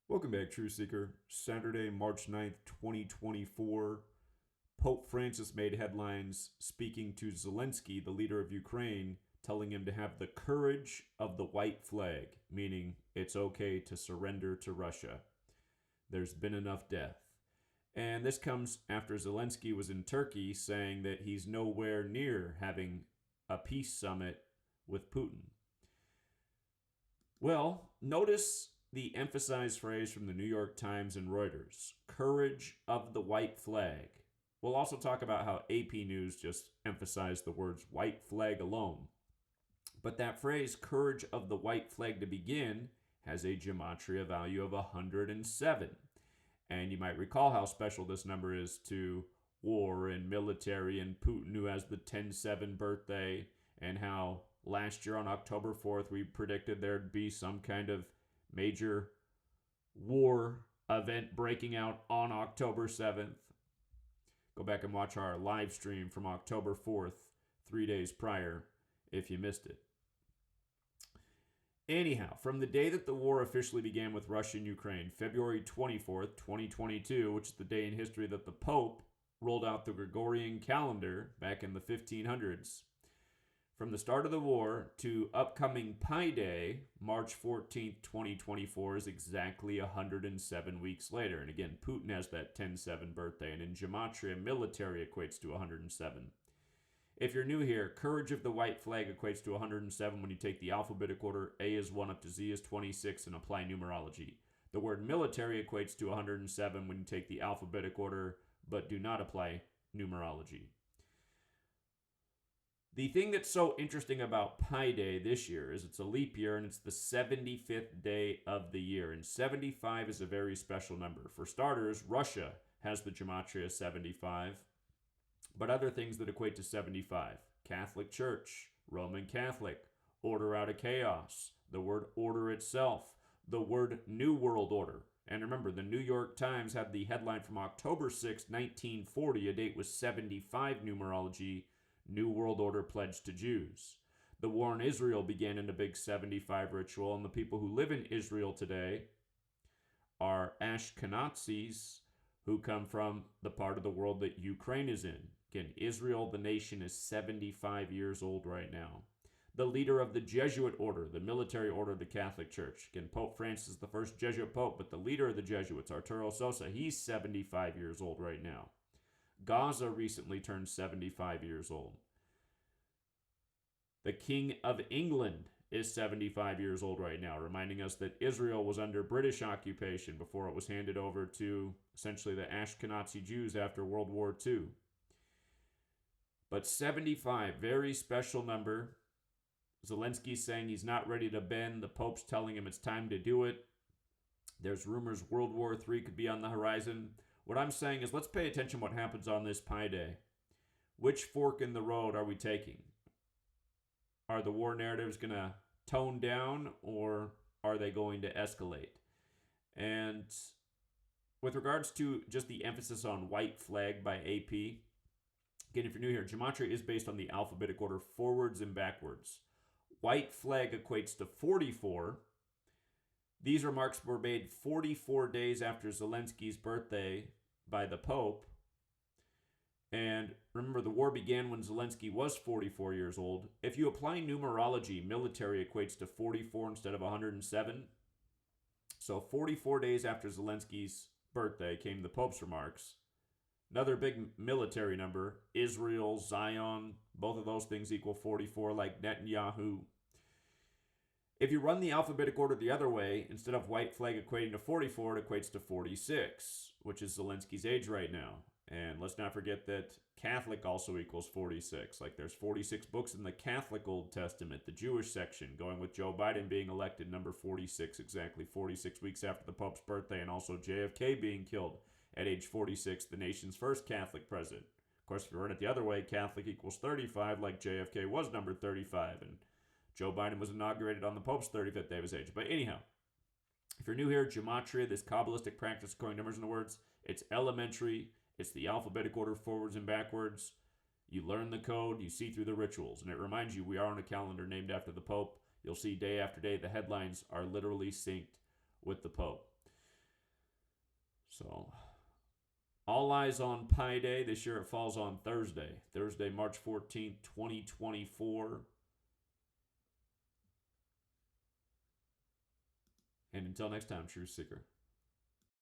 Welcome back, True Seeker. Saturday, March 9th, 2024. Pope Francis made headlines speaking to Zelensky, the leader of Ukraine, telling him to have the courage of the white flag, meaning it's okay to surrender to Russia. There's been enough death. And this comes after Zelensky was in Turkey saying that he's nowhere near having a peace summit with Putin. Well, notice the emphasized phrase from the New York Times and Reuters, courage of the white flag. We'll also talk about how AP News just emphasized the words white flag alone. But that phrase, courage of the white flag to begin, has a gematria value of 107. And you might recall how special this number is to war and military and Putin, who has the 10-7 birthday, and how last year on October 4th we predicted there'd be some kind of major war event breaking out on October 7th. Go back and watch our live stream from October 4th, 3 days prior, if you missed it. Anyhow, from the day that the war officially began with Russia and Ukraine, February 24th, 2022, which is the day in history that the Pope rolled out the Gregorian calendar back in the 1500s, from the start of the war to upcoming Pi Day, March 14th, 2024, is exactly 107 weeks later. And again, Putin has that 10-7 birthday, and in Gematria, military equates to 107. If you're new here, courage of the white flag equates to 107 when you take the alphabetic order. A is 1 up to Z is 26 and apply numerology. The word military equates to 107 when you take the alphabetic order, but do not apply numerology. The thing that's so interesting about Pi Day this year is it's a leap year and it's the 75th day of the year. And 75 is a very special number. For starters, Russia has the gematria 75, but other things that equate to 75. Catholic Church, Roman Catholic, order out of chaos, the word order itself, the word New World Order. And remember, the New York Times had the headline from October 6, 1940, a date with 75 numerology, New World Order pledged to Jews. The war in Israel began in a big 75 ritual, and the people who live in Israel today are Ashkenazis, who come from the part of the world that Ukraine is in. Again, Israel, the nation, is 75 years old right now. The leader of the Jesuit order, the military order of the Catholic Church. Again, Pope Francis is the first Jesuit pope, but the leader of the Jesuits, Arturo Sosa, he's 75 years old right now. Gaza recently turned 75 years old. The King of England is 75 years old right now, reminding us that Israel was under British occupation before it was handed over to essentially the Ashkenazi Jews after World War II. But 75, very special number. Zelensky's saying he's not ready to bend. The Pope's telling him it's time to do it. There's rumors World War III could be on the horizon. What I'm saying is let's pay attention to what happens on this Pi Day. Which fork in the road are we taking? Are the war narratives going to tone down or are they going to escalate? And with regards to just the emphasis on white flag by AP, again, if you're new here, Gematria is based on the alphabetic order forwards and backwards. White flag equates to 44. These remarks were made 44 days after Zelensky's birthday by the Pope. And remember, the war began when Zelensky was 44 years old. If you apply numerology, military equates to 44 instead of 107. So 44 days after Zelensky's birthday came the Pope's remarks. Another big military number, Israel, Zion, both of those things equal 44 like Netanyahu. If you run the alphabetic order the other way, instead of white flag equating to 44, it equates to 46, which is Zelensky's age right now. And let's not forget that Catholic also equals 46. Like there's 46 books in the Catholic Old Testament, the Jewish section, going with Joe Biden being elected number 46, exactly 46 weeks after the Pope's birthday, and also JFK being killed at age 46, the nation's first Catholic president. Of course, if you run it the other way, Catholic equals 35, like JFK was number 35, and Joe Biden was inaugurated on the Pope's 35th day of his age. But anyhow, if you're new here, Gematria, this Kabbalistic practice of coining numbers in the words, it's elementary. It's the alphabetic order forwards and backwards. You learn the code, you see through the rituals. And it reminds you, we are on a calendar named after the Pope. You'll see day after day, the headlines are literally synced with the Pope. So, all eyes on Pi Day. This year it falls on Thursday. Thursday, March 14th, 2024. And until next time, Truth Seeker.